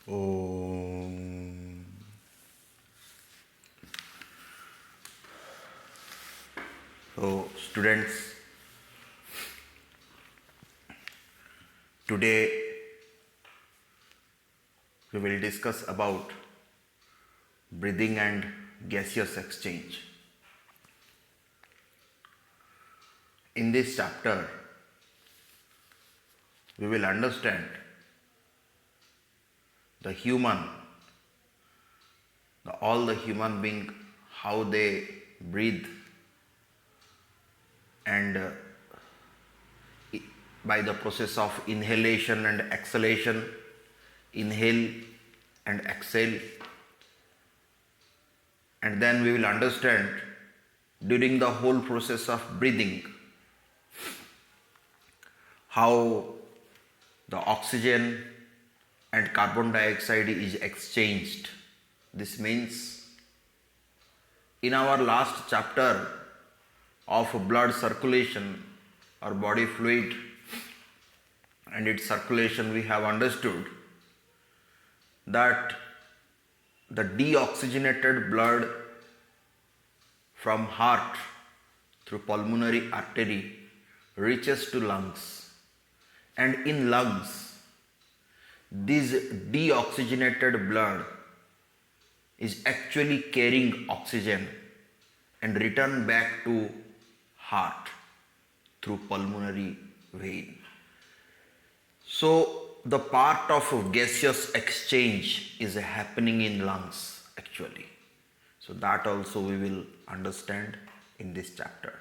Om. So, students, today we will discuss about breathing and gaseous exchange. In this chapter, we will understand the human, all the human being, how they breathe, and by the process of inhalation and exhalation, inhale and exhale, and then we will understand during the whole process of breathing how the oxygen and carbon dioxide is exchanged. This means in our last chapter of blood circulation or body fluid and its circulation, we have understood that the deoxygenated blood from heart through pulmonary artery reaches to lungs, and in lungs this deoxygenated blood is actually carrying oxygen and return back to heart through pulmonary vein. So the part of gaseous exchange is happening in lungs actually. So that also we will understand in this chapter.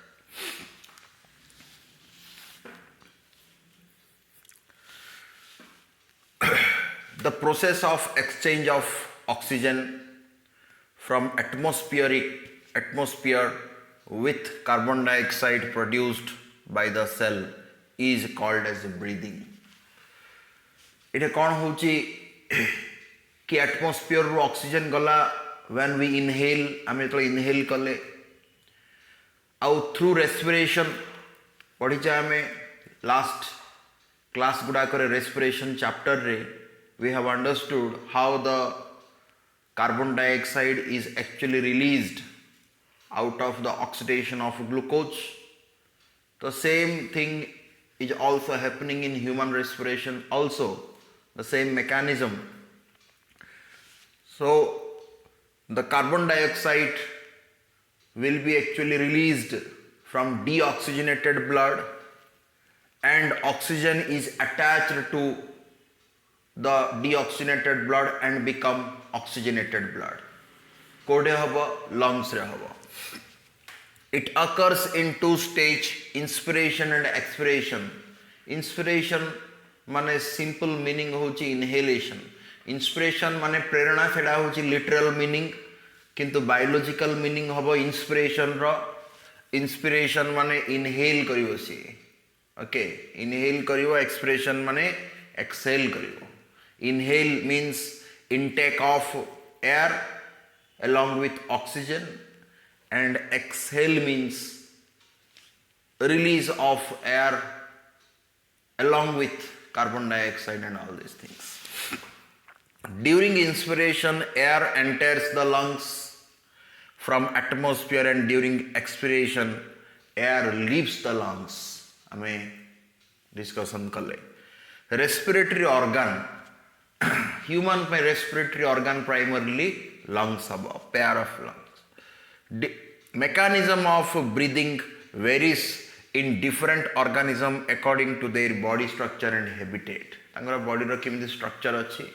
The process of exchange of oxygen from atmosphere with carbon dioxide produced by the cell is called as breathing. It कौन होची कि atmosphere रो oxygen गला when we inhale आमे तो inhale कले आउ through respiration पढ़ी जा आमे लास्ट क्लास गुडा करे रेस्पिरेशन चैप्टर रे we have understood how the carbon dioxide is actually released out of the oxidation of glucose. The same thing is also happening in human respiration also, the same mechanism. So the carbon dioxide will be actually released from deoxygenated blood and oxygen is attached to the deoxygenated blood and become oxygenated blood. Kode haba, lungs re haba. It occurs in two stages, inspiration and expiration. Inspiration माने simple meaning होची inhalation. Inspiration माने प्रेरणा सेडा होची literal meaning, किंतु biological meaning हबो inspiration रो. Inspiration माने inhale करिवो सी. Okay, inhale करिवो, expiration माने exhale करिवो. Inhale means intake of air along with oxygen, and exhale means release of air along with carbon dioxide and all these things. During inspiration, air enters the lungs from atmosphere, and during expiration, air leaves the lungs. हमें discussion कर ले. Respiratory organ, human में respiratory organ primarily lungs हबो, pair of lungs. Mechanism of breathing varies in different organism according to their body structure and habitat. तांगर body रो किमिति structure अच्छी,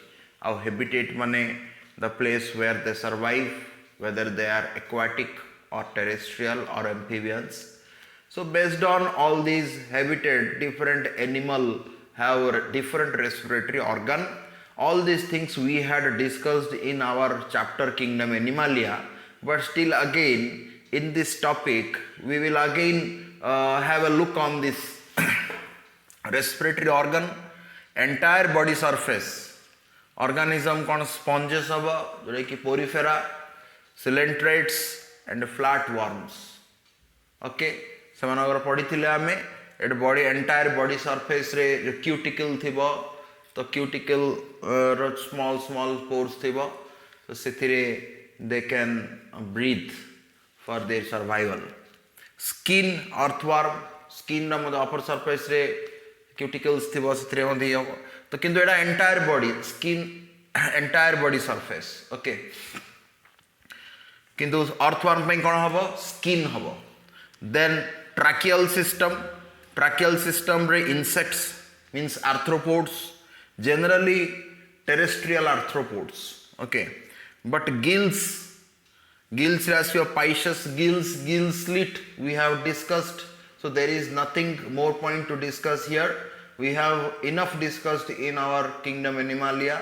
आउ habitat माने the place where they survive, whether they are aquatic or terrestrial or amphibians. So based on all these habitat, different animal have different respiratory organ. All these things we had discussed in our chapter Kingdom Animalia, but still again in this topic we will again have a look on this respiratory organ. Entire body surface organism कौन sponges हबो, जोड़े कि porifera, coelentrates and flatworms. Okay, सेमानकर पढ़ी थिले आमे एट body entire body surface रे जो क्यूटिकल थिबो, तो क्यूटिकल small pores थिबो तो सेथिरे they can breathe for their survival. Skin earthworm skin रा मधे upper surface रे cuticles थिबो सेथिरे मधे हो तो किंतु एटा entire body skin entire body surface okay किंतु earthworm पे कौन हबो skin हबो then tracheal system रे insects means arthropods generally terrestrial arthropods okay but gills ratio pisces gill slit we have discussed so there is nothing more point to discuss here we have enough discussed in our kingdom Animalia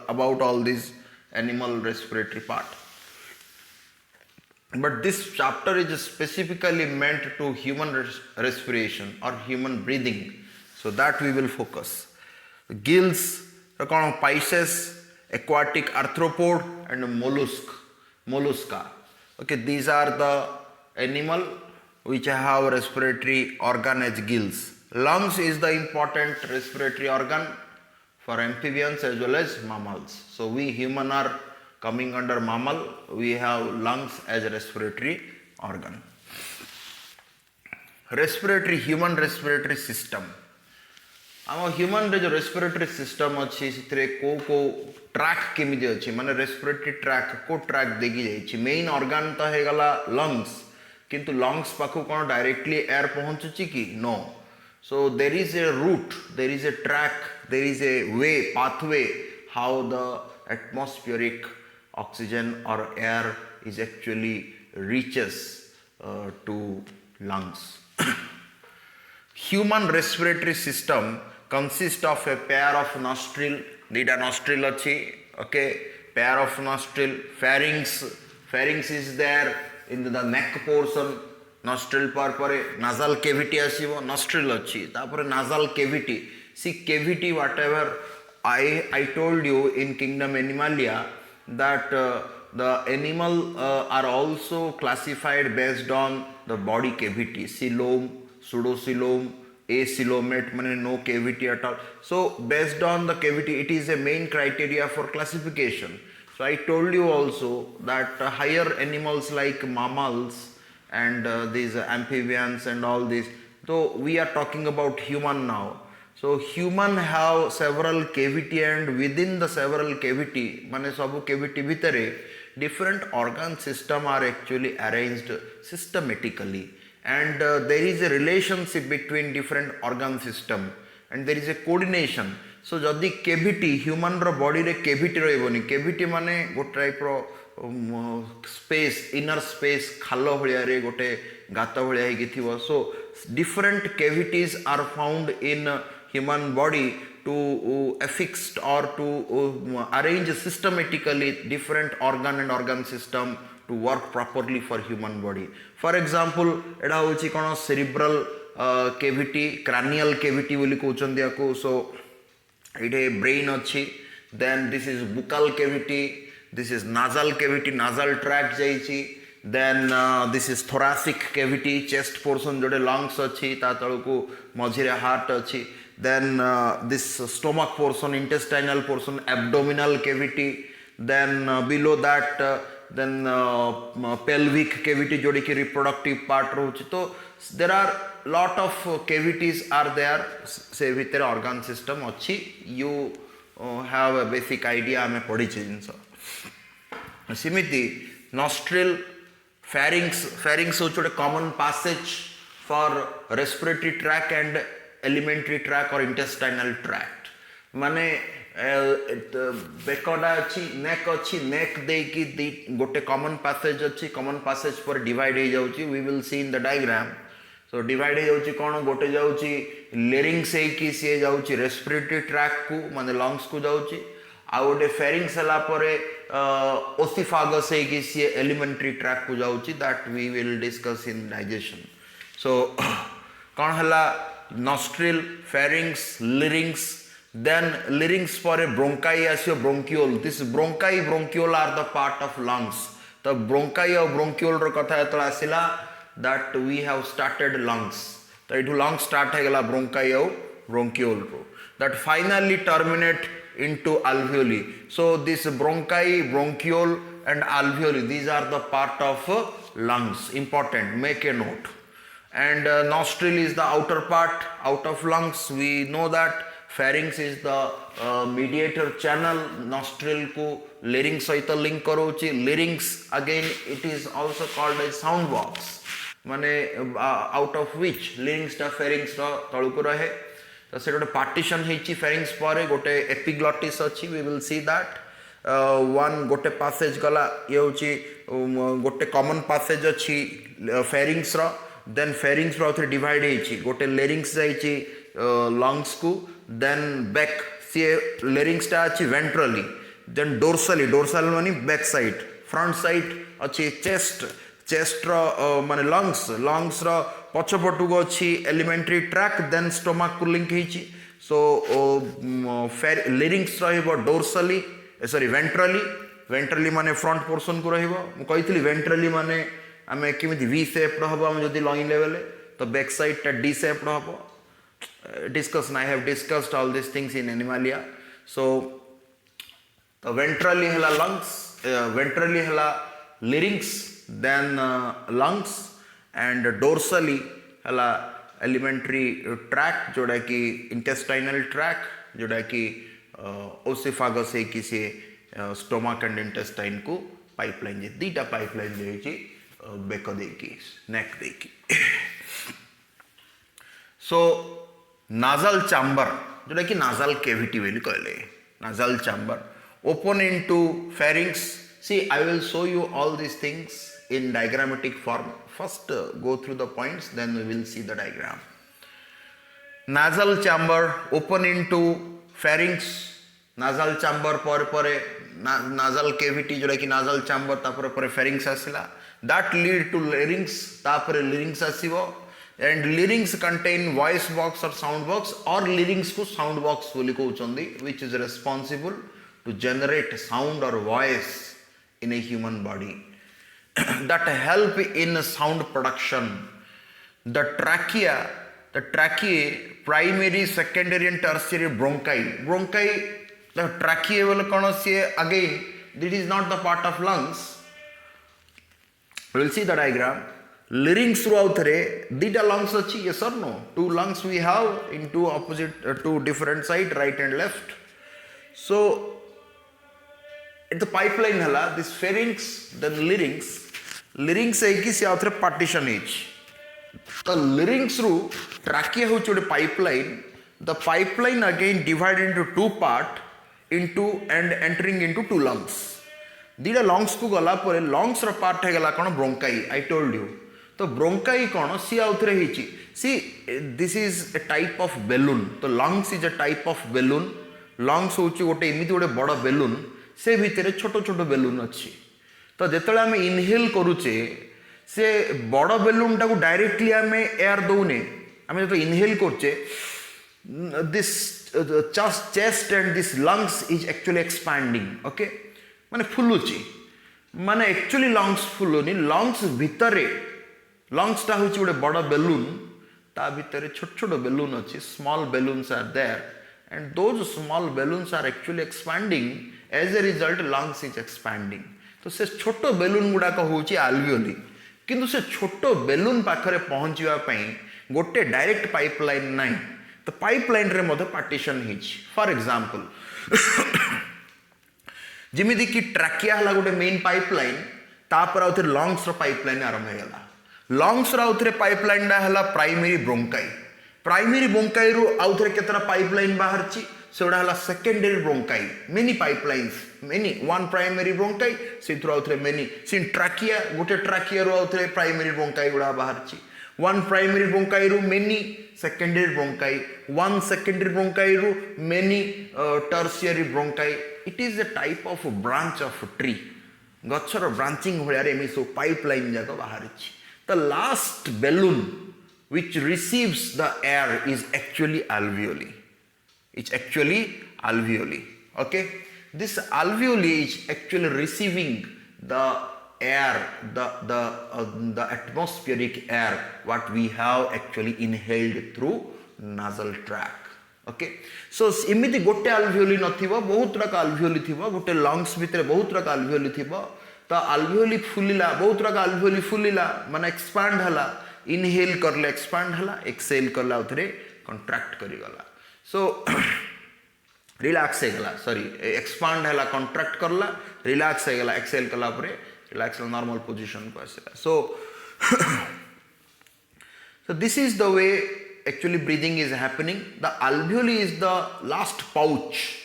about all these animal respiratory part but this chapter is specifically meant to human respiration or human breathing so that we will focus gills pisces aquatic arthropod and mollusca okay these are the animal which have respiratory organ as gills lungs is the important respiratory organ for amphibians as well as mammals so we human are coming under mammal we have lungs as a respiratory organ human respiratory system आम human रे जो respiratory system अच्छी से को track केमिति अच्छी माने respiratory tract को ट्रैक देगी जाइछि मेन ऑर्गन तो हे गला लंग्स किंतु लंग्स पाखु कोन डायरेक्टली एयर पहुंचुची कि no so there is a route there is a track there is a way pathway how the atmospheric oxygen or air is actually reaches to lungs human respiratory system consists of a pair of nostril dita nostril achi okay pair of nostril pharynx is there in the neck portion nostril par pare nasal cavity asibo nostril achi tapore nasal cavity see cavity whatever I told you in kingdom Animalia that the animal are also classified based on the body cavity coelom pseudocoelom acoelomate means no cavity at all so based on the cavity it is a main criteria for classification so I told you also that higher animals like mammals and these amphibians and all this so we are talking about human now so human have several cavity and within the several cavity mane sabu cavity bhitare different organ system are actually arranged systematically and there is a relationship between different organ system and there is a coordination so jodi cavity human ro body re cavity roiboni cavity mane go type ro space inner space khalo bhaliya re gote gata bhaliya he githibo so different cavities are found in human body to affixed or to arrange systematically different organ and organ system to work properly for human body for example एडा होची कोन cerebral cavity cranial cavity बोली कहउचंदी याको so इटे brain अछि then this is buccal cavity this is nasal cavity nasal tract जाईची then this is thoracic cavity chest portion जोडे lungs अछि ता तळको मझिरे heart अछि then this stomach portion intestinal portion abdominal cavity then below that then pelvic cavity jodi ki reproductive part rohuchi to there are lot of cavities are there se bhitere organ system achi you have a basic idea ame padiche jinso simiti nostril pharynx hochi a common passage for respiratory tract and alimentary tract or intestinal tract माने बेकड़ा अच्छी neck देकी गोटे common passage अच्छी common passage पर divide हो जाउची we will see in the diagram so divide हो जाउची कोन गोटे जाउची लेरिंग्स हे की से जाउची रेस्पिरेटरी ट्रैक को माने लंग्स को जाउची आ गोटे फेरिंग्स हला परे ओसिफागस हे की से एलिमेंटरी ट्रैक को जाउची that we will discuss in digestion so कोन हला nostril pharynx larynx then larynx for a bronchi as your bronchiole this bronchiole are the part of lungs the bronchi or bronchiole ro katha etla asila that we have started lungs तो ये lungs start है गला bronchi और bronchiole row that finally terminate into alveoli. So this bronchi, bronchiole and alveoli, these are the part of lungs. Important, make a note. And nostril is the outer part out of lungs. We know that pharynx is the mediator channel. Nostril को larynx सहित link करोची. Larynx again it is also called as sound box. माने out of which larynx टा pharynx टा तलुको रहे. तो से गोटे partition हेची pharynx पर गोटे epiglottis अच्छी. We will see that. One गोटे passage गला ये होची गोटे common passage अच्छी pharynx रा. Then pharynx रो थे divide हेची गोटे larynx जाइची lungs को. Then back सी larynx टा अच्छी ventrally. Then dorsally, dorsal मानी back side. Front side अच्छी chest, chest रो माने lungs, lungs रो पछपटु को अच्छी alimentary tract. Then stomach को link हेची. So larynx रहिबो dorsally, sorry ventrally. Ventrally माने front portion को रहिबो. मु कहितली ventrally माने आमे केमिति V shape रहबो हम जदी lung level तो back side टा D shape रहबो. Discussion, I have discussed all these things in Animalia. So the ventrally hela lungs, ventrally hela larynx, then lungs, and dorsally hela alimentary tract जोड़ा कि intestinal tract जोड़ा कि ओसिफागस है किसी stomach and intestine को pipeline जे दीटा pipeline जे कि back देकी neck देकी. So nasal chamber जोड़ा कि nasal cavity वेली कहले. Nasal chamber open into pharynx. See, I will show you all these things in diagrammatic form. First go through the points, then we will see the diagram. Nasal chamber open into pharynx. Nasal chamber पर nasal cavity जोड़ा कि nasal chamber तापर pharynx आसिला. That lead to larynx, तापर larynx आसिबो. And larynx contain voice box or sound box, or larynx को sound box बोली कहउचंदी, which is responsible to generate sound or voice in a human body that help in sound production. The tracheae, primary, secondary and tertiary bronchi. Bronchi, the tracheae will consider again, this is not the part of lungs. We will see the diagram. Larynx throughout dita lungs achi, yes or no? Two lungs we have in two opposite, two different side, right and left. So at the pipeline hala, this pharynx, then larynx है कि से partition each. The larynx through trachea होची ଗୋଟେ pipeline. The pipeline again divided into two part into and entering into two lungs. दीटा lungs को गला परे lungs रा part है गला कौन bronchi. I told you. तो bronchi कौन सी आउथरे हिची. See, this is a type of balloon. तो lungs is a type of balloon. Lungs होची गोटे एमिति गोटे बड़ा balloon. से भितरे छोटो छोटो balloon अच्छी. तो जेतले हमें inhale करूचे से बड़ा balloon टा को directly हमें air दोने. हमें तो inhale करचे this chest and this lungs is actually expanding. Okay? माने फुलुची. माने actually lungs फुलुनी. Lungs भितरे lungs टा होची गोटे बड़ा balloon. ता भितरे छोट छोट balloon अच्छी. Small balloons are there. And those small balloons are actually expanding. As a result, lungs is expanding. तो से छोटो balloon गुड़ा का होची alveoli. किंतु से छोटो balloon पाखरे पहुंचिवा पई गोटे direct pipeline नहीं. तो pipeline रे मधे partition हिच. For example, जिमिति की trachea हला गोटे main pipeline, तापर आउथे lungs रो pipeline आरंभ हेगला. Lungs रो आउथे pipeline डा हला primary bronchi. Primary bronchi रो आउथे केतरा pipeline बाहरची. So that is secondary bronchi. Many pipelines, many. One primary bronchi, see throughout many. See trachea, gote trachea ro outre primary bronchi guda baharchi. One primary bronchi ro many secondary bronchi. One secondary bronchi ro many tertiary bronchi. It is a type of branch of a tree. Gachar branching where so pipeline jaga baharchi. The last balloon which receives the air is actually alveoli. It's actually alveoli. Okay, this alveoli is actually receiving the air, the atmospheric air what we have actually inhaled through nasal tract. Okay so इमिति गोटे alveoli नथिबो बहुत रक आल्वियोली थिबो गोटे lungs भितर बहुत रक आल्वियोली थिबो तो आल्वियोली फुलिला बहुत रक आल्वियोली फुलिला माने एक्सपांड हला इनहेल करले एक्सपांड हला एक्सहेल करला उथरे कंट्रैक्ट करी गला सो रिलैक्स हे गला सॉरी एक्सपांड हला कंट्रैक्ट करला रिलैक्स हे गला एक्सहेल करला परे रिलैक्स नॉर्मल पोजीशन को आसेला सो so this is the way actually breathing is happening. The alveoli is the last pouch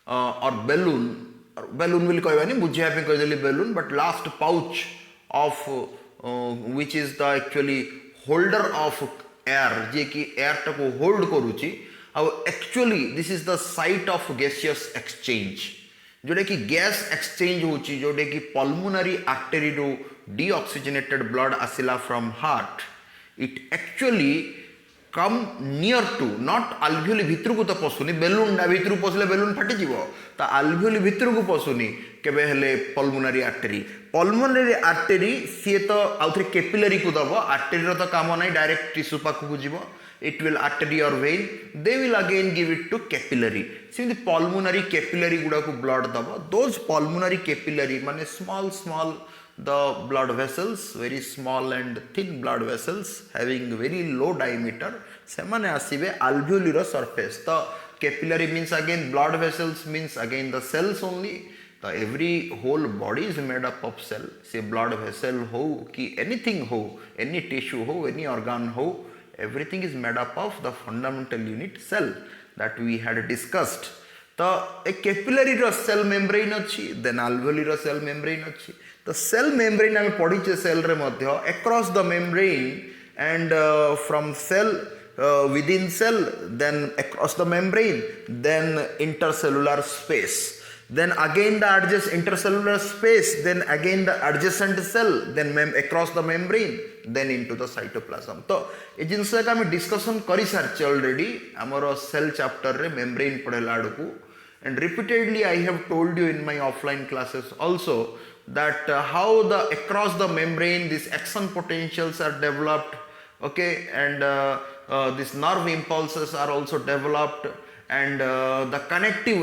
or balloon will कहबानी बुझिया पे कहदेली balloon but last pouch of which is the actually holder of air जे कि air टाको hold करूची ଆଉ actually this is the site of gaseous exchange जोड़े कि gas exchange होची जोड़े कि pulmonary artery row deoxygenated blood आसिला from heart it actually come near to not alveoli भितर को तो पसुनी बेलून डा भितर पसले बेलून फाटी जीवो ता alveoli भितर को पसुनी केबे हेले pulmonary artery सी तो आउथरे कैपिलरी को दबो आर्टरी रो तो काम नै डायरेक्ट टिश्यू पाखु को जीवो it will artery or vein they will again give it to capillary see pulmonary capillary गुडा को blood दबो those pulmonary capillary माने small the blood vessels very small and thin blood vessels having very low diameter semane asibe alveoli ro surface the capillary means again blood vessels means again the cells only the every whole body is made up of cell say blood vessel ho ki anything ho any tissue ho any organ ho everything is made up of the fundamental unit cell that we had discussed तो ए capillary रो cell membrane अच्छी then alveoli रो cell membrane अच्छी तो cell membrane आम पढ़ीचे cell रे मध्य across the membrane and from cell within cell then across the membrane then intercellular space then again the adjacent intercellular space then again the adjacent cell then across the membrane then into the cytoplasm तो ए जिनस का हम discussion करि सारचे already हमरो cell chapter रे membrane पढ़ेला आडकू and repeatedly I have told you in my offline classes also that how the across the membrane these action potentials are developed okay and these nerve impulses are also developed and the connective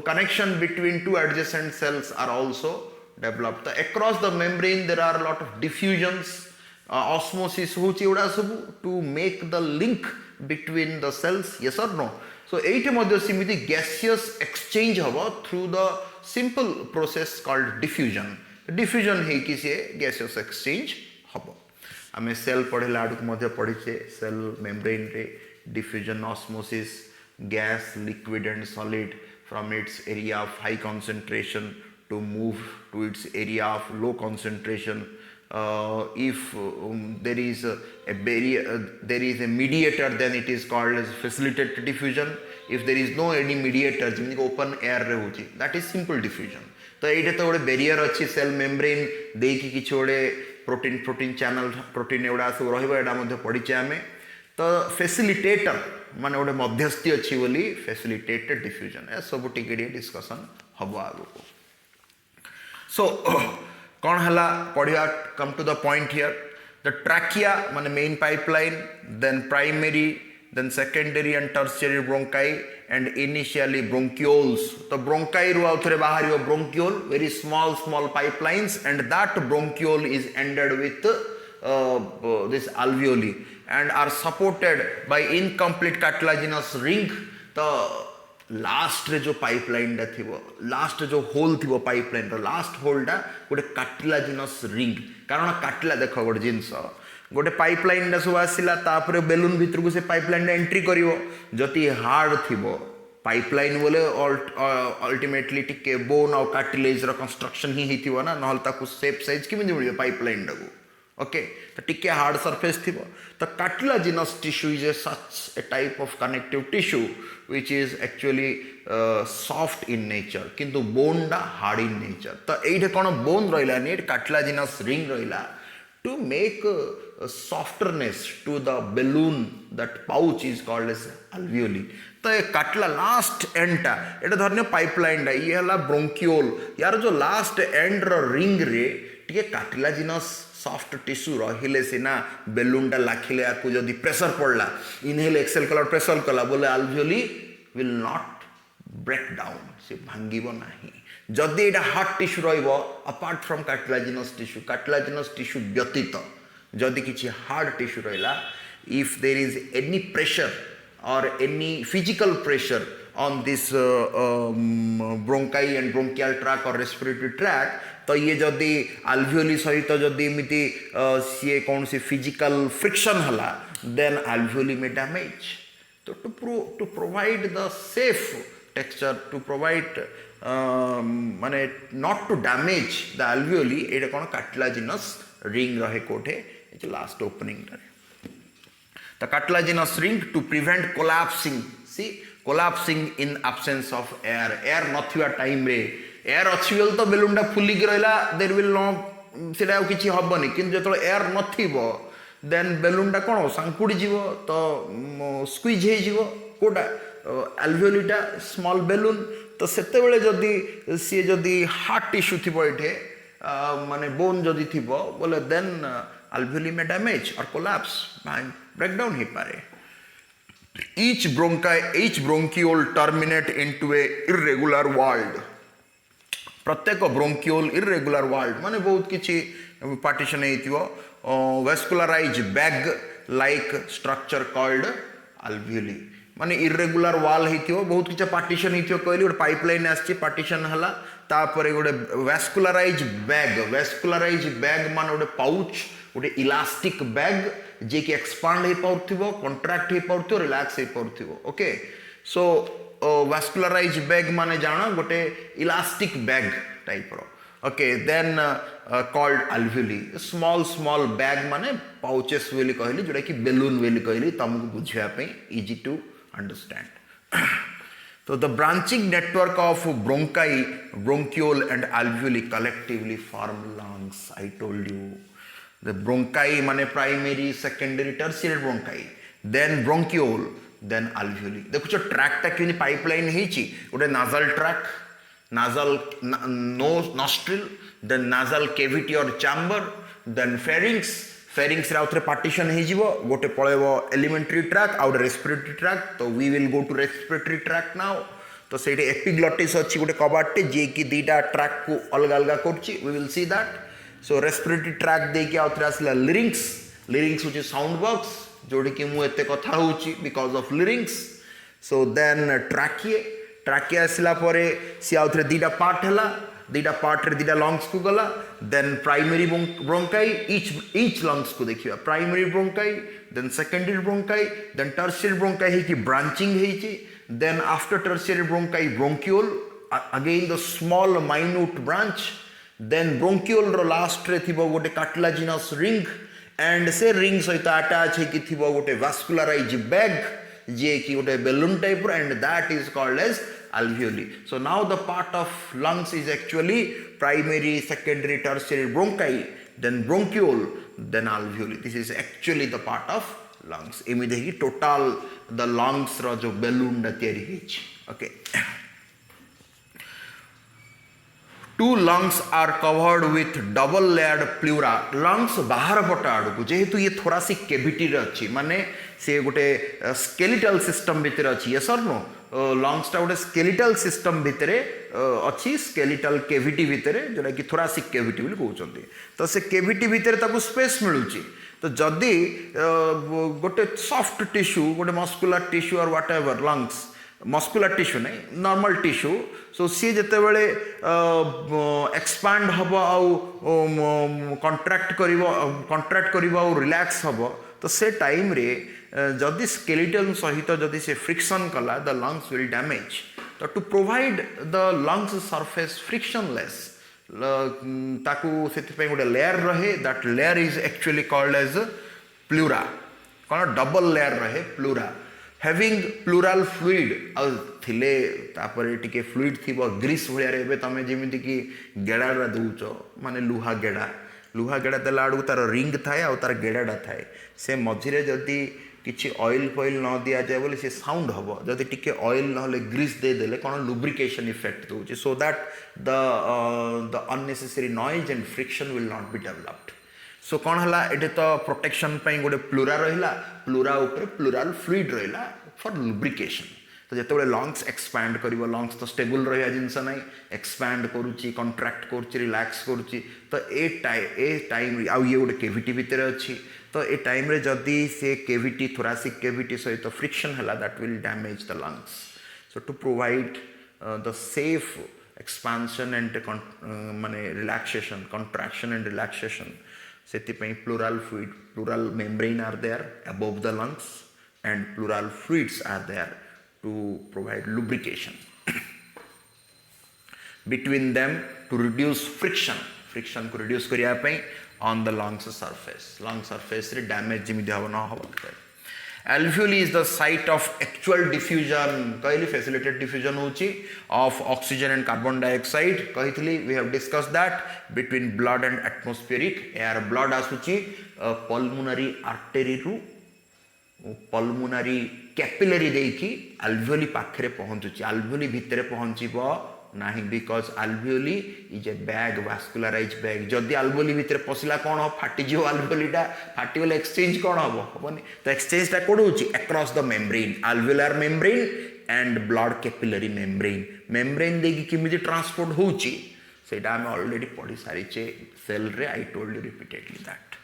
connection between two adjacent cells are also developed so across the membrane there are a lot of diffusions osmosis hochi uda sabu to make the link between the cells yes or no so एइटे Madhya सिमिति gaseous exchange हबो through the simple process called diffusion है कि से gaseous exchange हबो हमें cell पढ़ेला आडक मध्य पढ़िचे cell membrane रे diffusion osmosis gas liquid and solid from its area of high concentration to move to its area of low concentration if there is a barrier there is a mediator then it is called as facilitated diffusion if there is no any mediator जिमि open air रे होची that is simple diffusion तो एइटे तो गोटे barrier अछि cell membrane देई कि किछ गोटे protein channel protein एवडा सब रहइबो एडा मध्ये पढिचे आमे तो facilitator माने गोटे मध्यस्थी अछि बोली facilitated diffusion ए सब टिके डिस्कशन हबो आगो so कौन हला पढ़िया come to the point here the trachea माने main pipeline then primary then secondary and tertiary bronchi and initially bronchioles तो bronchi ru आउथरे बाहरियो bronchiole very small pipelines and that bronchiole is ended with this alveoli and are supported by incomplete cartilaginous ring तो last रे जो pipeline डा थिबो last जो whole थिबो pipeline रो last whole डा गोटे कार्टिलाजिनस रिंग कारण कार्टिला देखो गोटे जिंस गोटे पाइपलाइन डा सब आसिला तापरे बेलून भितर को से पाइपलाइन डा एंट्री करिवो जति हार्ड थिबो पाइपलाइन बोले अल्टीमेटली टिके बोन और कार्टिलेज रो कंस्ट्रक्शन ही हिथिबो ना नहल ताकू शेप साइज किमिति मिलियो पाइपलाइन डा को okay तो टिके हार्ड सरफेस थिबो तो cartilaginous tissue is such a type of connective tissue which is actually soft in nature किंतु बोन डा हार्ड इन नेचर तो एइठे कोन बोन रहिला नि कार्टिलाजिनस रिंग रहिला to make softness to the balloon that pouch is called as alveoli तो ये काटला last and टा एटा धरने पाइपलाइन डा ये हला ब्रोंकियोल यार जो लास्ट एंड रो रिंग रे टिके कार्टिलाजिनस सॉफ्ट टिश्यू रहिले सिना बेलूनटा लाखिले आकु जदि प्रेशर पड़ला इनहेल एक्सेल कलर प्रेशर कला बोले alveoli will not break down से भांगिबो नाही जदि एटा हार्ड टिश्यू रहिबो अपार्ट फ्रॉम कार्टिलाजिनस टिश्यू व्यतीत जदि किछि हार्ड टिश्यू रहिला if there is any pressure or any physical pressure on this bronchi and bronchial tract or respiratory tract तो ये जदि alveoli सहित जदि एमिति सी कौन सी physical friction हला then alveoli may damage तो to provide the safe texture to provide माने not to damage the alveoli एटा कौन cartilaginous ring रहे कोठे ये लास्ट ओपनिंग रे the cartilaginous ring to prevent collapsing in absence of air नथिवा time रे air अछि बेल तो बेलूनटा फुली कि रहला देयर विल नो सेटा किछि हबनी किंतु जतो एयर नथिबो देन बेलूनटा कोन सांकुडी जीवो तो स्क्वीज हे जीवो कोटा अल्वेओलीटा स्मॉल बेलून तो सेते बेले जदी सी जदी हार्ट टिश्यू थिबो एठे माने बोन जदी थिबो बोले then alveoli may damage or collapse and breakdown he pare each bronchiole terminate into a irregular walled प्रत्येक bronchiole irregular walled माने बहुत किछि पार्टीशन हेतिबो vascularized bag like structure called alveoli माने irregular wall हेतिबो बहुत किछि पार्टीशन हेतिबो कहली ଗୋଟେ पाइपलाइन आछि पार्टीशन हला तापरे गोटे vascularized bag मान गोटे पाउच गोटे इलास्टिक बैग जे कि एक्सपांड हे पाउथिबो कॉन्ट्रैक्ट हे पाउथिबो रिलैक्स हे पाउथिबो ओके सो वास्कुलराइज्ड बैग माने जाना गोटे इलास्टिक बैग टाइप रो okay then called alveoli small bag माने पाउचेस वेली कहली जोटा कि बेलून वेली कहली तुमको बुझिया पे easy to understand so the branching network of bronchiole and alveoli collectively form lungs I told you the bronchi माने primary secondary tertiary bronchi then bronchiole then alveoli देखो जो ट्रैक टा किनी पाइपलाइन हेची गोटे nasal tract nasal nostril then nasal cavity or chamber then pharynx रे आउथरे partition हे जीवो गोटे पळेबो elementary tract out respiratory tract तो we will go to respiratory tract now तो सेठी epiglottis अछि गोटे कबाटे जे कि दीटा ट्रैक को अलग अलग करछि we will see that so respiratory tract दे के आउथरे आसला larynx which is sound box जोडी कि मु एते कथा होछि because of larynx so then trachea आसला परे सी आउथरे दीटा पार्ट हला दीटा पार्ट रे दीटा लंग्स को गला then primary bronchi each lungs को देखियो primary bronchi then secondary bronchi then tertiary bronchi हे कि ब्रांचिंग हेची then after tertiary bronchi bronchiole again the small minute branch then bronchiole रो लास्ट रे थिबो गोटे कार्टिलाजिनस रिंग एंड से रिंग सहित अटैच हे कि थिबो गोटे वास्कुलराइज्ड बैग जे कि गोटे बेलून टाइप रो and that is called as alveoli so now the part of lungs is actually primary secondary tertiary bronchi then bronchiole then alveoli this is actually the part of lungs एमिदे ही total the lungs रो जो balloon दा तयारी हेच okay two lungs are covered with double layered pleura lungs बाहर पटा आडू जेहेतु ये thoracic cavity रे अछि माने से गोटे skeletal system भितर अछि yes or no लंग्स टा गोटे स्केलेटल सिस्टम भितरे अच्छी स्केलेटल केविटी भितरे जोटा कि थोरासिक केविटी बोली कहउचंती तो से केविटी भितरे ताकू स्पेस मिलुची तो जदी गोटे सॉफ्ट टिश्यू गोटे मस्कुलर टिश्यू और व्हाटएवर लंग्स मस्कुलर टिश्यू नहीं नॉर्मल टिश्यू सो सी जते बेले एक्सपांड हबो आउ कॉन्ट्रैक्ट करिवो और रिलैक्स हबो तो से टाइम रे जदि स्केलेटन सहित जदि से फ्रिक्शन कला द लंग्स विल डैमेज तो to provide the lungs surface frictionless ताकू सेति पे गोटे लेयर रहे that layer is actually called as pleura कोन डबल लेयर रहे प्लूरा हैविंग प्लूरल फ्लूइड आ थिले तापरे टिके फ्लूइड थिबो ग्रीस भलिया रे तमे जेमिति कि गेडारा दउचो माने लुहा गेडा देला आडू तार रिंग थाए आ तार गेडाटा थाए से मझिरे जदि किसी ऑयल फॉइल न दि जाए बोले सी साउंड हम जदि टिके ऑयल ना ग्रीस देदेले कौन लुब्रिकेशन इफेक्ट दूसरी so that the unnecessary noise and friction will not be developed सो कौन है ये तो प्रोटेक्शन गोटे प्लूरा रहा प्लूरा उपर प्लूराल फ्लूइड रहा फॉर लुब्रिकेशन तो जिते लंग्स एक्सपैंड कर लंग्स तो स्टेबल रहा जिनस ना एक्सपैंड करुच्ची कंट्राक्ट करुच्ची रिलैक्स करुच्ची तो ए टाइम आउ ये गोटे केविटी भितर अच्छी तो ए टाइम रे जदि से केविटी थोरासिक केविटी सहित फ्रिक्शन है that will damage the lungs so to provide the safe expansion and माने रिलैक्सेशन कंट्रैक्शन एंड रिलैक्सेशन से pleural fluid pleural membrane are there above the lungs and pleural fluids are there to provide lubrication between them to reduce friction को reduce करिया पे on the lungs surface रे damage जिमिति हव न हव alveoli is the site of actual diffusion कहली facilitated diffusion होची of oxygen and carbon dioxide कहितली we have discussed that between blood and atmospheric air blood आसुची pulmonary artery रू पल्मुनारी capillary देकी alveoli पाखरे पहुंचुची alveoli भितरे पहुंचीबो नाही because alveoli is a bag vascularise bag जदि alveoli भितरे पसिला कोन हो फाटी जिवो अल्वियोलीटा फाटीबल एक्सचेंज कोन हबो हबनी तो एक्सचेंजटा कोड होची across the membrane alveolar membrane and blood capillary membrane देकी किमिति ट्रांसपोर्ट होची सेटा हम ऑलरेडी पढी सारिचे सेल रे I told you repeatedly that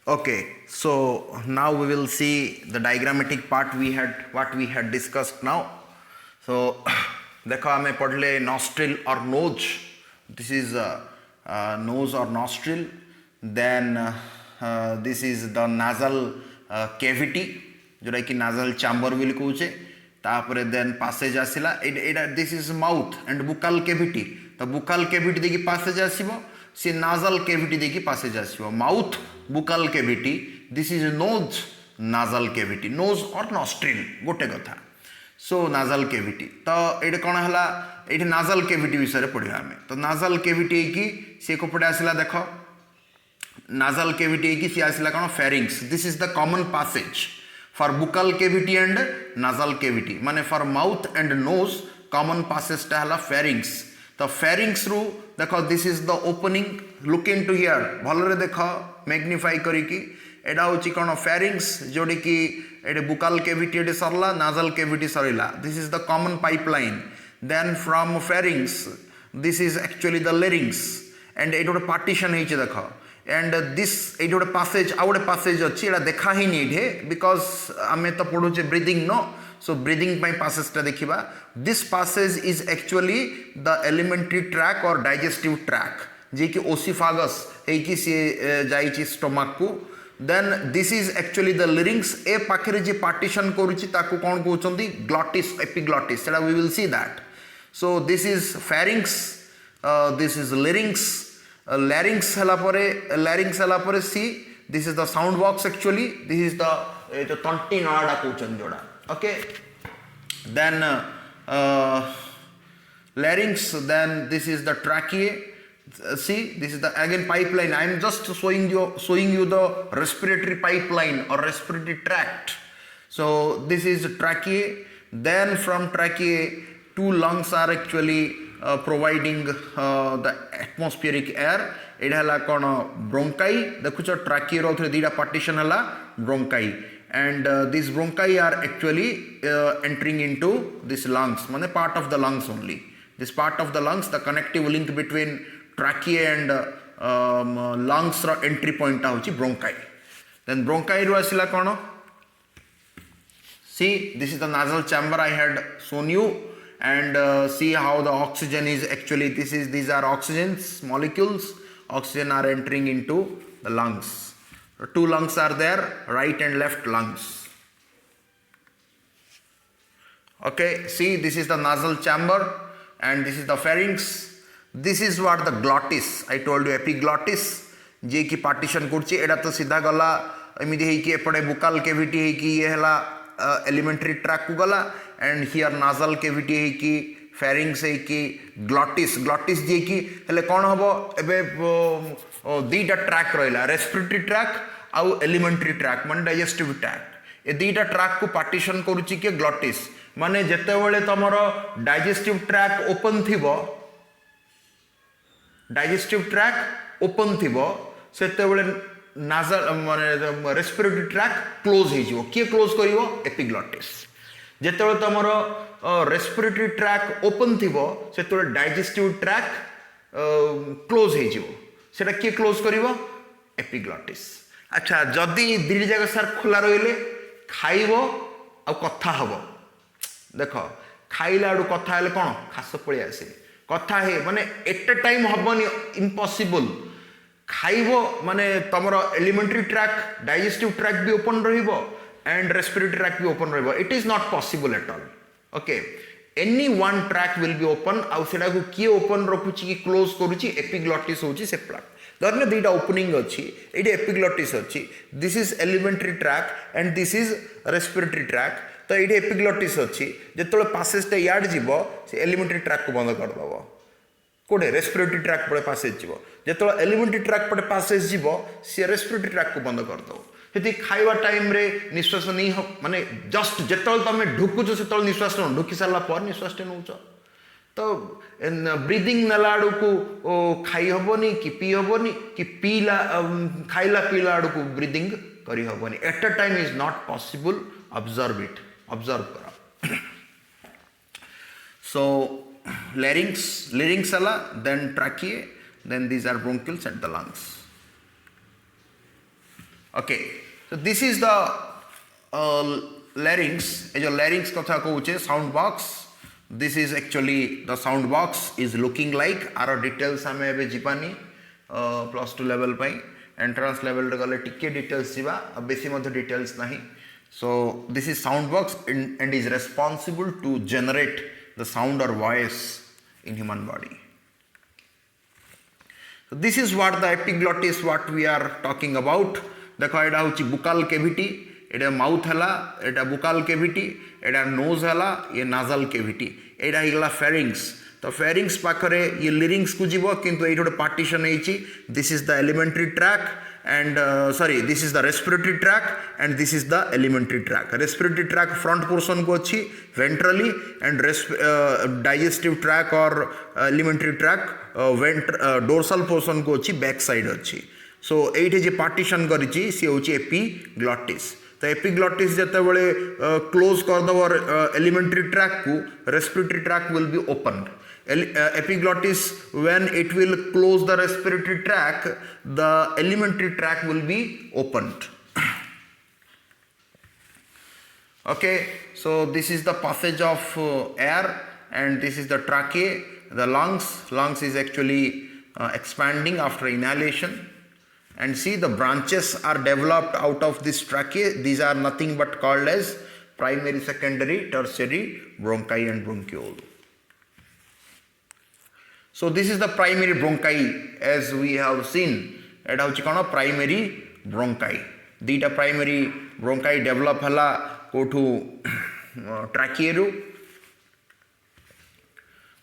Okay, so now we will see the diagrammatic part what we had discussed now. So देखो हमें पढ़ले nostril or nose. This is nose or nostril. Then this is the nasal cavity जोटा कि nasal chamber will कहुचे तापरे then passage आसिला this is mouth and buccal cavity तो buccal cavity देखि passage आसिबो सी nasal cavity देखि passage आसिबो mouth buccal cavity this is nose nasal cavity nose or nostril गोटे कथा so nasal cavity तो ये कौन है ये nasal cavity विषय पढ़ा आम तो nasal cavity की सी कोपटे आसला देख nasal cavity की सी आसला कौन pharynx this is the common passage for buccal cavity and nasal cavity माने for mouth and nose common passage टा है pharynx तो pharynx रू देखो this is the opening look into here भलरे देखो मैग्निफाई करिकी एडा होची कोन pharynx जोडी की एडे buccal cavity एडे Sarla nasal cavity सरिला this is the common pipeline then from pharynx this is actually the larynx and Edo partition हेची देखो and this Edo passage आउडे passage अछि एडा देखा ही नी हे because हमें तो पढुचे breathing no so breathing by passage टा देखिबा this passage is actually the alimentary tract or digestive tract जे कि ओसिफागस है कि से जाइछि स्टमक को then this is actually the larynx ए पाखरे जे पार्टीशन करूछि ताकू कोन कहउछंती glottis epiglottis सेटा we will see that so this is pharynx this is larynx larynx हला परे see this is the sound box actually this is the जो तंटी नाडा कहउछन जोडा okay then larynx then this is the trachea see this is the again pipeline I am just showing you the respiratory pipeline or respiratory tract so this is trachea then from trachea two lungs are actually providing the atmospheric air it hala kono bronchi dekhucho trachea ro thre dita partition hala bronchi and these bronchi are actually entering into this lungs mane part of the lungs only this part of the lungs the connective link between trachea and lungs ro entry point hochi bronchi then bronchi ru asila kono see this is the nasal chamber I had shown you and see how the oxygen is actually these are oxygens molecules oxygen are entering into the lungs two lungs are there right and left lungs okay see this is the nasal chamber and this is the pharynx this is what the glottis I told you epiglottis जे की partition करछि एडा तो सीधा गला एमती होइकी एपटे बुकाल cavity होइकी ये हला elementary track को गला एंड हियर नाजल केविटी होइकी फेरिंग्स होइकी ग्लॉटिस जे कि हेले कोन हबो एबे दीटा ट्रैक रहिला रेस्पिरेटरी ट्रैक आउ एलिमेंटरी ट्रैक माने डाइजेस्टिव ट्रैक ए दीटा ट्रैक को पार्टीशन करूची के ग्लॉटिस माने जेते बेले तमरो डाइजेस्टिव ट्रैक ओपन थिबो डाइजेस्टिव ट्रैक ओपन थिबो सेते बेले नाजल माने रेस्पिरेटरी ट्रैक क्लोज हे जिवो के क्लोज करिवो एपिग्लॉटिस जेते बेले तमरो रेस्पिरेटरी ट्रैक ओपन थिबो सेते बेले डाइजेस्टिव ट्रैक क्लोज हे जिवो सेटा के क्लोज करिवो एपिग्लॉटिस अच्छा जदी दिली जगह सर खुला रहिले खाइबो आ कथा हबो देखो खाइला आडू कथा हेले कोन खास पळि आसे कथा हे माने एट अ टाइम हबनी इम्पॉसिबल खाइबो माने तमरो एलिमेंटरी ट्रैक डाइजेस्टिव ट्रैक भी ओपन रहिबो एंड रेस्पिरेटरी ट्रैक भी ओपन रहिबो it is not possible at all okay any one track will be open आउ सेडा को किए ओपन रखुची कि क्लोज करूची एपिग्लॉटिस होची से प्लाट धरने दुईटा ओपनिंग अच्छी ये एपिग्लॉटिस अच्छी this is elementary track and this is respiratory tract तो ये एपिग्लॉटिस अच्छी जो पासेजटा याड जीव से एलिमेंटरी ट्रैक को बंद करदेव कोड़े रेस्पिरेटरी ट्रैक पड़े पासेज जीव जो एलिमेंटरी ट्रैक पड़े पासेज जीव सी रेस्पिरेटरी ट्रैक को बंद करदेव ये खाइबा टाइम रे निश्वास नहीं माने जस्ट जो तुम ढुकुच से निश्वास न ढुकी सारा निश्वास नौच तो ब्रीदिंग नेला आड़ को खाई हबनी कि पी हबनी कि पीला खाइला पीला आड़ को ब्रीदिंग करी हबनी at a time is not possible observe it observe करा so larynx ala then trachea then these are bronchioles and the lungs okay so this is the larynx ए जो larynx कथा कहूचे sound box this is actually the sound box is looking like आरो details हमें एबे जीपानी +2 level पाई entrance level रे गले टिके details जीवा अब बेसी मध्य details नहीं so this is sound box and is responsible to generate the sound or voice in human body. So this is what the epiglottis what we are talking about. देखो एटा होची buccal cavity, एटा mouth हला, एटा buccal cavity, एटा nose हला, ये nasal cavity, एटा हिगला pharynx. तो pharynx पाखरे ये larynx को जीवो किंतु एटा गोटे partition हेची. This is the elementary tract and this is the respiratory tract and this is the elementary tract. Respiratory tract front portion को अच्छी ventrally and digestive tract or elementary tract dorsal portion को अच्छी back side अच्छी. So एटे जे partition करिची सी होची epiglottis. तो epiglottis जते बळे close कर दो और elementary tract को respiratory tract will be opened. Epiglottis when it will close the respiratory tract the elementary tract will be opened okay so this is the passage of air and this is the trachea the lungs is actually expanding after inhalation and see the branches are developed out of this trachea these are nothing but called as primary secondary tertiary bronchi and bronchiole. So this is the primary bronchi as we have seen. एटा होची कोन primary bronchi. दीटा primary bronchi develop हला कोठू trachea रू.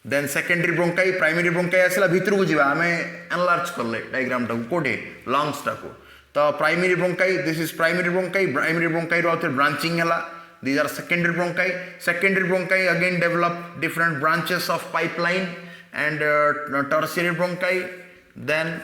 Then secondary bronchi primary bronchi आसला भितर को जीवा हमें enlarge करले diagram टा कोठे lungs टा को. तो primary bronchi this is primary bronchi row आउथर branching हला. These are secondary bronchi again develop different branches of pipeline and tertiary bronchi then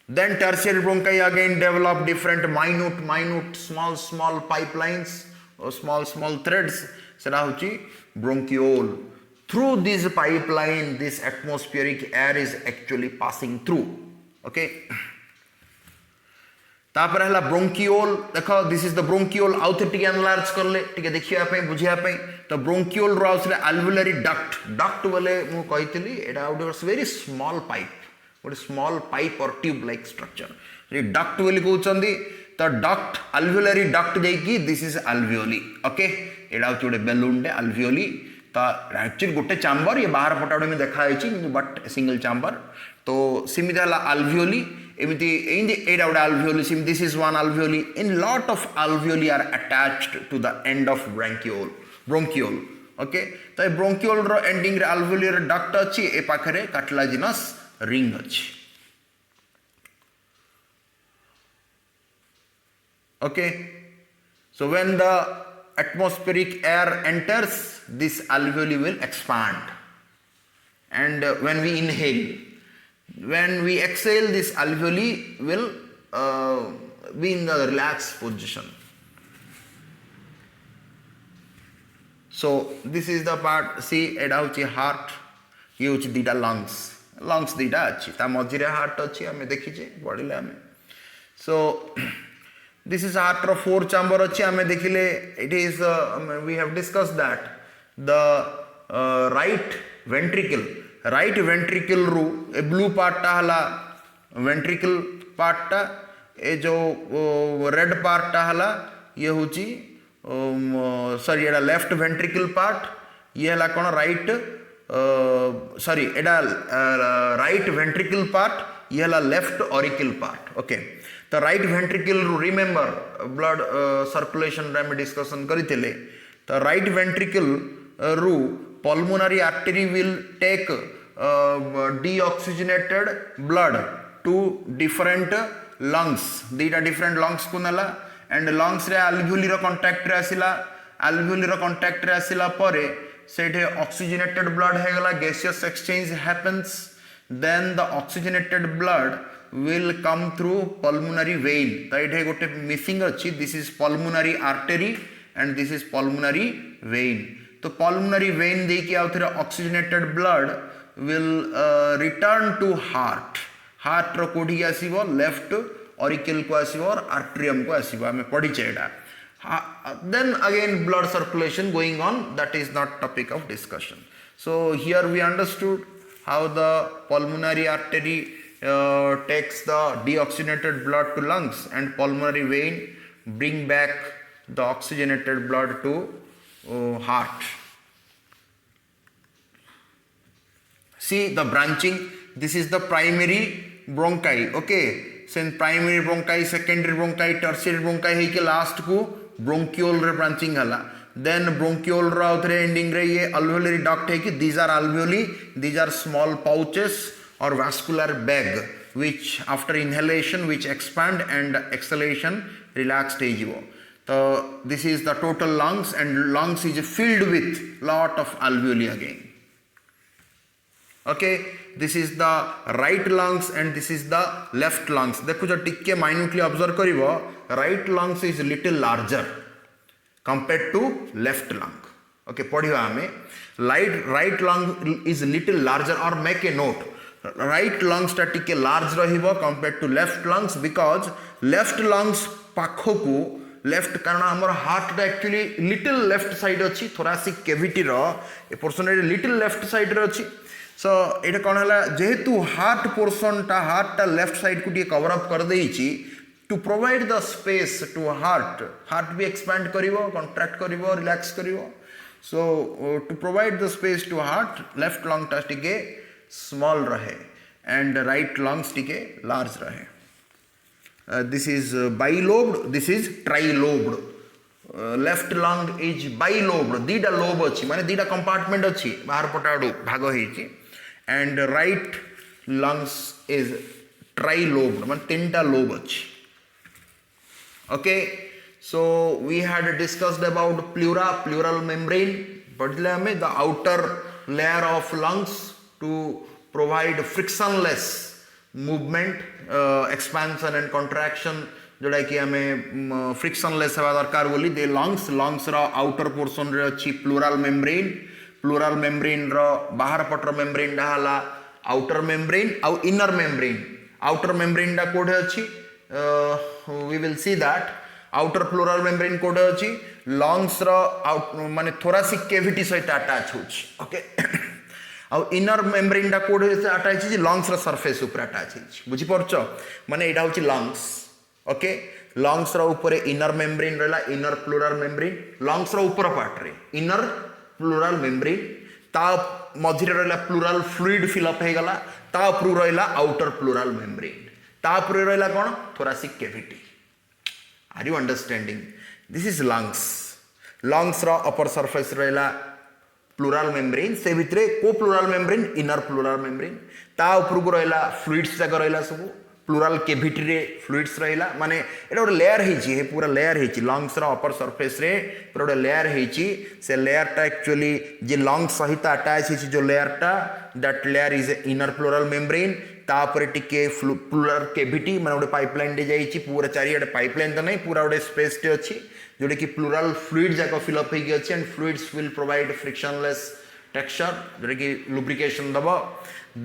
tertiary bronchi again develop different minute small pipelines or small threads sera hochi bronchiole through this pipeline this atmospheric air is actually passing through okay तापर हला bronchiole देखो this is the bronchiole आउथ टिके enlarge करले टिके देखिया पई बुझिया पई तो ब्रोंकियोल रो आउथरे अल्वेलरी डक्ट बोले मु कहितली एटा आउट very small pipe small pipe or tube like structure ये डक्ट बोली कहउचंदी तो डक्ट अल्वेलरी डक्ट जाईकी दिस इज अल्वियोली ओके एटा गोटे बेलून डे अल्वियोली तो एक्चुअली गोटे चैम्बर ये बाहर पटाडे में देखा बट सिंगल चैम्बर तो सिमिति हला अल्वियोली एमती एटा गोटे alveoli this is one alveoli in lot of alveoli are attached to the end of bronchiole okay तो ये bronchiole रो ending रे alveoli रे duct अच्छी ए पाखरे cartilaginous ring अच्छी okay so when the atmospheric air enters this alveoli will expand and when we inhale when we exhale this alveoli will be in the relaxed position so this is the part see एडा होची heart ये होची दीटा lungs दीटा अच्छी ता मझिरे heart अच्छी हमें देखी जे पढ़िले हमें so this is heart row 4 chamber अच्छी हमें देखिले it is we have discussed that the right ventricle रू ए blue part टा हला ventricle part टा ए जो red part टा हला ये होची sorry एडा left ventricle part ये हला कौन right sorry एडा right ventricle part ये हला left auricle part okay तो right ventricle रू remember blood circulation रे में discussion करी थिले तो right ventricle रू pulmonary artery will take deoxygenated blood to different lungs दीटा different lungs को नला and lungs रे alveoli रो contact रे आसिला परे सेठे oxygenated blood है गला gaseous exchange happens then the oxygenated blood will come through pulmonary vein तो इठे गोटे missing अच्छी this is pulmonary artery and this is pulmonary vein तो pulmonary vein देखिए आउ there oxygenated blood will return to heart रो कोठी आसीबो left auricle को आसीबो और arterium को आसीबो हमें पढ़ी Cheda then again blood circulation going on that is not topic of discussion so here we understood how the pulmonary artery takes the deoxygenated blood to lungs and pulmonary vein bring back the oxygenated blood to heart. See the branching this is the primary bronchi okay since primary bronchi secondary bronchi tertiary bronchi है कि last को bronchiole रे branching हला then bronchiole रा उधरे ending रे ये alveolary duct है कि these are alveoli these are small pouches or vascular bag which after inhalation which expand and exhalation relaxed ହେଇଯିବ so this is the total lungs and lungs is filled with lot of alveoli again okay this is the right lungs and this is the left lungs देखो जो टिके minutely observe करिवो right lungs is little larger compared to left lung okay पढ़िवा हमें right lung is little larger or make a note right lungs टा टिके large रहिबो compared to left lungs because left lungs पाखो को left कारण हमर heart टा actually little left side अछि thoracic cavity रो ए portion रे little left side रे अछि so एटा कोन हला जेहेतु heart portion टा heart टा left side को टिके cover up कर देइछि to provide the space to heart भी expand करिवो contract करिवो relax करिवो so to provide the space to heart left lung टा टिके small रहे and right lungs टिके large रहे this is bilobed this is trilobed left lung is bilobed दीटा lobe अछि माने दीटा compartment अछि बाहर पटाडू भाग हेछि and right lungs is trilobed माने तीनटा lobe अछि okay so we had discussed about pleural membrane पढ़ले हमें the outer layer of lungs to provide frictionless movement expansion and contraction जोड़ा कि हमें frictionless हवा दरकार बोली दे lungs रा outer portion रे अच्छी pleural membrane रा बाहर पटर membrane डा हला outer membrane और inner membrane डा कोड है अच्छी we will see that outer pleural membrane code है अच्छी lungs रा माने thoracic cavity सहित attach होची okay और इनर मेम्ब्रेन टा कोड से अटैच है लंग्स रा सरफेस ऊपर अटैच है बुझी परछो माने एटा होची लंग्स ओके लंग्स रा ऊपर इनर मेम्ब्रेन रहला इनर प्लूरल मेम्ब्रेन लंग्स रा ऊपर पार्ट रे इनर प्लूरल मेम्ब्रेन ता मझिरे रहला प्लूरल फ्लूइड फिल अप हे गला ता ऊपर रहला आउटर प्लूरल मेम्ब्रेन तापर रहा कौन thoracic cavity are you understanding this is lungs lungs रो अपर सरफेस रहा प्लूराल मेम्ब्रेन से भितर को pleural membrane inner pleural membrane ता ऊपर को रहा फ्लुइड्स जाक रहा सब प्लूराल कैविटी रे फ्लुइड्स रहा माने एटा गोटे लेयर है पूरा लेयर है लंग्स रो अपर सरफेस रे पूरा गोटे लेयर है से लेयर टा एक्चुअली जे लंग्स सहित अटैच है जो लेयर टा that layer is inner pleural membrane तापर टिके प्लूराल कैविटी माने गोटे पाइपलाइन दे जाइए पूरा चारिआडे पाइपलाइन तो नहीं पूरा गोटे स्पेस टे अच्छी जोटा कि प्लूराल फ्लुइड जाक फिलअप होगी अच्छी and fluids will provide frictionless texture जोटा कि लुब्रिकेशन दब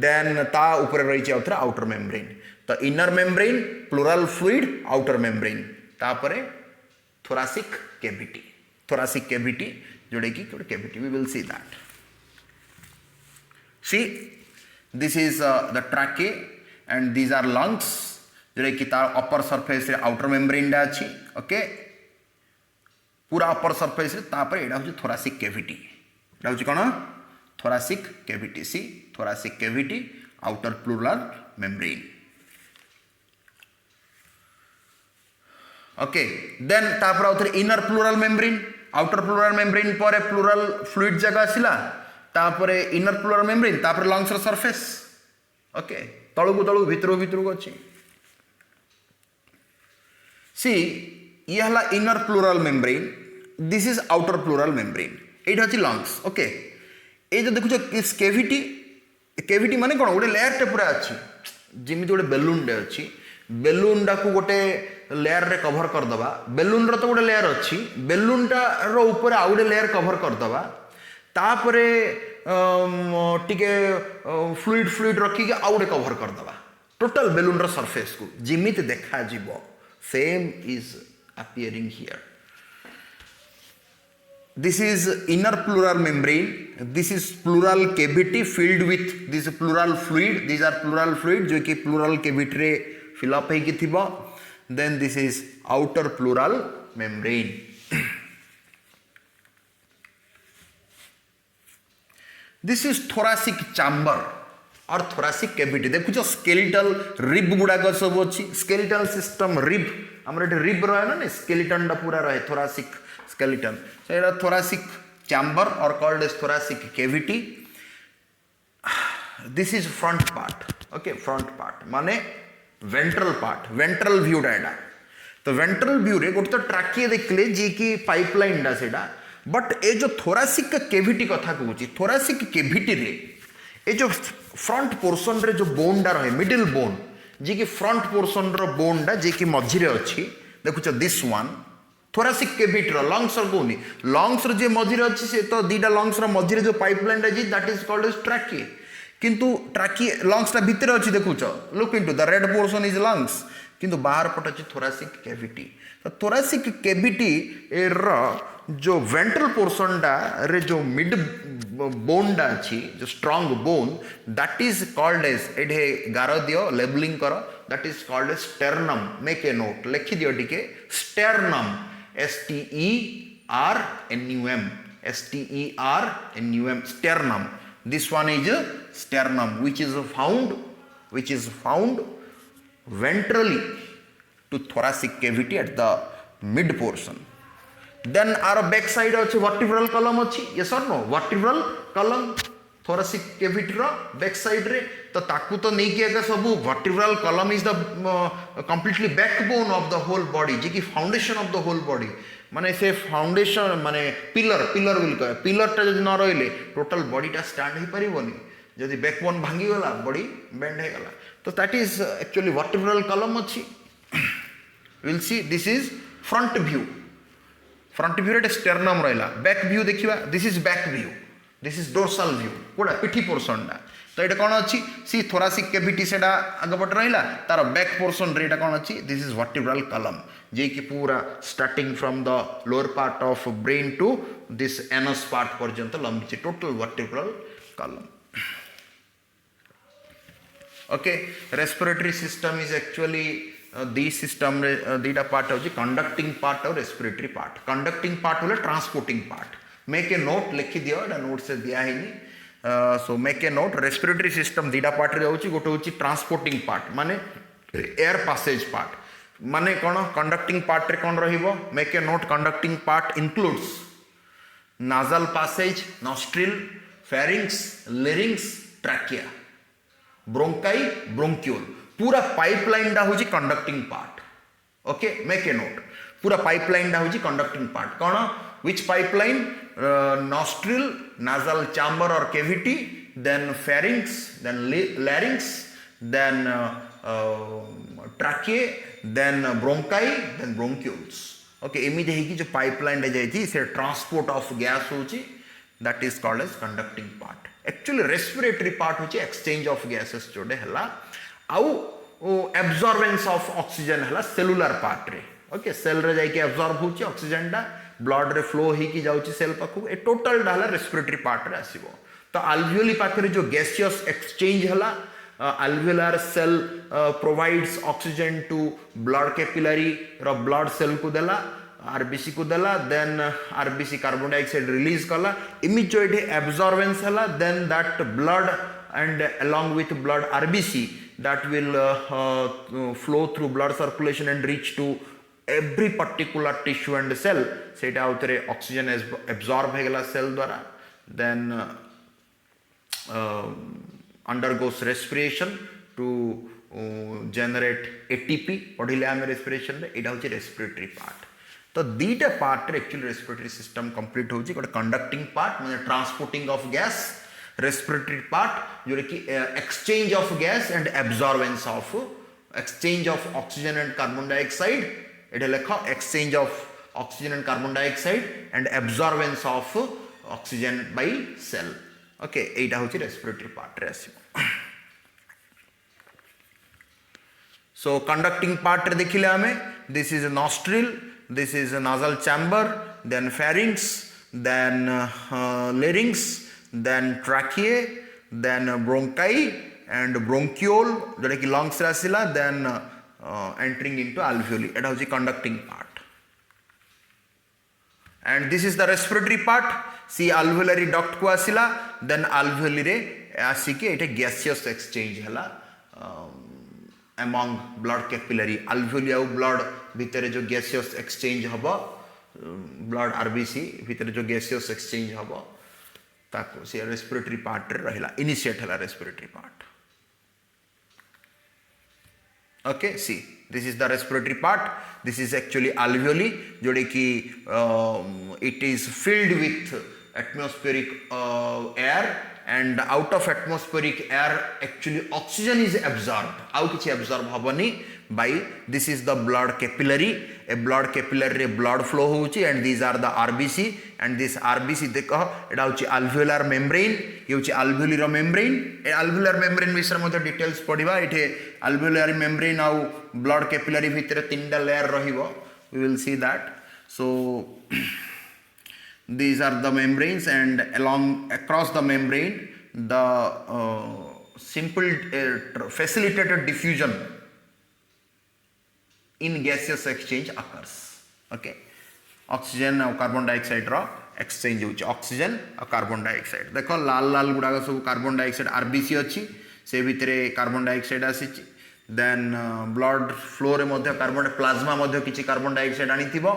देन ता ऊपर रही आउटर मेम्ब्रेन तो inner membrane pleural fluid outer membrane तापर थोरासिक कैविटी जोटा कि cavity we will see that see this is the trachea and these are lungs जोटा कि तार अपर सरफेस रे आउटर मेम्ब्रेन डा अच्छी ओके पूरा अपर सरफेस तापर एटा हूँ थोरासिक कैविटी एटा हूँ कौन thoracic cavity see thoracic cavity outer pleural membrane okay then तापर आउथरे inner pleural membrane outer pleural membrane पर प्लूराल फ्लुइड जगह आसिला तापर इनर प्लूराल मेम्ब्रेन तापर लंग्स रो सरफेस ओके तळु भितर अच्छी सी ये हला inner pleural membrane this is outer pleural membrane एटा अछि लंग्स ओके ए जो देखुछ इस कैविटी माने कोन गोटे लेयर टे पूरा अछि जिमिति गोटे बेलून डे अछि बेलून डा को गोटे लेयर रे कवर कर दबा बेलून रो तो गोटे लेयर अछि बेलून टा रो ऊपर आ गोटे लेयर कवर कर दबा तापरे टिके फ्लुइड रखी के आ गोटे कवर कर दबा टोटल बेलून रो सरफेस को जिमिति देखा जीवो same is appearing here. This is inner pleural membrane. This is pleural cavity filled with this pleural fluid. These are pleural fluid जो कि pleural cavity रे fill up होगी थिबा. Then this is outer pleural membrane. This is thoracic chamber और thoracic cavity. देखो जो skeletal rib गुड़ाक सब अच्छी skeletal system rib हमर एटे रिब रहे ना स्केलेटन डा पूरा रहे थोरासिक स्केलेटन सो एटा थोरासिक चैम्बर और called as thoracic cavity this is front part okay front part माने वेंट्रल व्यू डाटा तो वेंट्रल व्यू रे गोटे तो ट्राकिए देखले जे कि पाइपलाइन डा सेडा बट ए जो थोरासिक कैविटी कथा कहूची थोरासिक कैविटी रे ए जो फ्रंट पोर्शन रे जो बोन डा रहे मिडिल बोन जी कि फ्रंट पोर्शन रो बोन डा जी कि मझिरे अच्छी देखुच दिस वन थोरासिक कैविटी रो लंग्स रो कोनी लंग्स रो जे मझिरे अच्छी से तो दीटा लंग्स रो मझिरे जो पाइपलाइन डा जी that is called as trachea किंतु ट्रैकिए लंग्स टा भीतर अच्छी देखुच look into the red portion is lungs किंतु बाहर पट अच्छी थोरासिक कैविटी तो थोरासिक कैविटी रो जो वेंट्रल पोर्शन डा रे जो मिड बोन डा अच्छी जो strong bone that is called as एडे गार दियो लेबलिंग करो that is called as sternum make a note लिखि दियो टिके स्टेर्नम STERNUM sternum this one is sternum which is found ventrally to thoracic cavity at the mid portion. Then our back side अच्छे vertebral column अच्छी yes or no vertebral column thoracic cavity row back side रे तो ताकू तो नहीं किया सब vertebral column is the completely backbone of the whole body जी की foundation of the whole body माने से foundation माने pillar will कहे pillar टा जब न रहिले total body टा stand ही परिबोनी जदि backbone भांगी गला body bend है गला तो that is actually vertebral column अच्छी we'll see this is front view रे स्टेर्नम रहा बैक व्यू देखिबा this is back view this is dorsal view कोडा पिठी पोर्शन डा तो एटा कोन अछि सी थोरासिक कैविटी सेडा आगपट रहिला तार बैक पोर्शन रे एटा कोन अछि दिस इज वर्टिब्रल कॉलम जे कि पूरा starting from the lower part of brain to this anus part पर्यंत लंबी total vertebral column okay respiratory system is actually दी सिस्टम दीटा पार्ट हो कंडक्टिंग पार्ट और रेस्पिरेटरी पार्ट कंडक्टिंग पार्ट होले transporting part make a note लिखि दियो एटा नोट से दिया है so make a note respiratory system दीटा पार्ट रे होची गोटे होची ट्रांसपोर्टिंग पार्ट माने एयर पासेज पार्ट माने कौन कंडक्टिंग पार्ट रे कौन रहिबो make a note conducting part includes nasal passage nostril pharynx larynx trachea bronchi bronchiole पूरा पाइपलाइन डा होची conducting part okay make a note पूरा पाइपलाइन डा होची कंडक्टिंग पार्ट कौन which pipeline nostril nasal chamber or cavity then pharynx then larynx then tracheae then bronchi then bronchioles okay एमिति हेकी जो pipeline रे जाई से ट्रांसपोर्ट ऑफ गैस होची that is called as conducting part actually respiratory part होची exchange of gases जोडे हला आउ absorbance of oxygen हला cellular part रे ओके सेल रे जाई के absorb होची ऑक्सीजन डा ब्लड रे फ्लो ही की जाउची सेल पाखु ए टोटल डाला रेस्पिरेटरी पार्ट रे आसीबो तो अल्वियोली पाखरे जो गैसियस एक्सचेंज हला alveolar cell provides oxygen to blood capillary ro blood cell को देला RBC को देला then RBC carbon dioxide release कला immediate absorbance हला then that blood and along with blood RBC that will flow through blood circulation and reach to every particular tissue and cell सेटा उतरे oxygen absorb हेगला cell द्वारा then undergoes respiration to generate ATP पढ़िले आमे respiration रे एटा होची respiratory part तो दीटा part रे actually respiratory system complete होची गोटे conducting part माने transporting of gas respiratory part जोरे कि exchange of gas and absorbance of exchange of oxygen and carbon dioxide एटा लेखा exchange of oxygen and carbon dioxide and absorbance of oxygen by cell okay एटा होची respiratory part रे आसीबो so conducting part रे देखिले आमे this is a nostril this is a nasal chamber then pharynx then larynx then tracheae then bronchi and bronchiole जोटा कि lungs रे आसिला then entering into alveoli एटा होची conducting part and this is the respiratory part see alveolary duct को आसिला then alveoli रे आसी के एटा gaseous exchange हला among blood capillary alveoli au blood भितरे जो gaseous exchange हबो blood RBC भितरे जो gaseous exchange हबो ताको से respiratory part रे रहला initiate हला respiratory part okay see this is the respiratory part this is actually alveoli जोड़े कि it is filled with atmospheric air and out of atmospheric air actually oxygen is absorbed आउ किछि absorb हबनी by this is the blood capillary a blood capillary रे blood flow होउची and these are the RBC and this RBC देखो एटा होची alveolar membrane ये होची alveolar membrane ए alveolar membrane विषय मध्ये डिटेल्स पढिबा एठे alveolar membrane आउ blood capillary भितर तीनटा लेयर रहिबो we will see that so these are the membranes and across the membrane the simple facilitated diffusion in gaseous exchange occurs okay oxygen और carbon dioxide रो exchange होची oxygen और carbon dioxide देखो लाल लाल गुडा सब carbon dioxide RBC अछि से भितरे carbon dioxide आसीची then blood flow रे मध्ये carbon plasma मध्ये किछि carbon dioxide आनी थिबो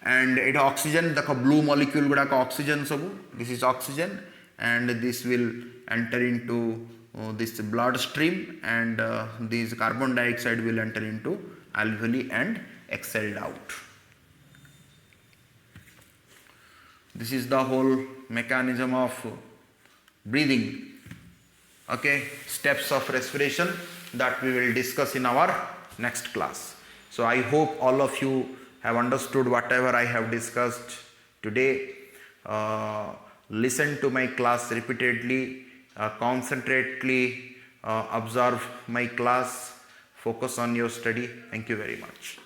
and it oxygen the blue molecule guda ka oxygen sabu this is oxygen and this will enter into this blood stream and this carbon dioxide will enter into alveoli and exhaled out this is the whole mechanism of breathing okay steps of respiration that we will discuss in our next class so I hope all of you have understood whatever I have discussed today. Listen to my class repeatedly, concentrately, observe my class, focus on your study. Thank you very much.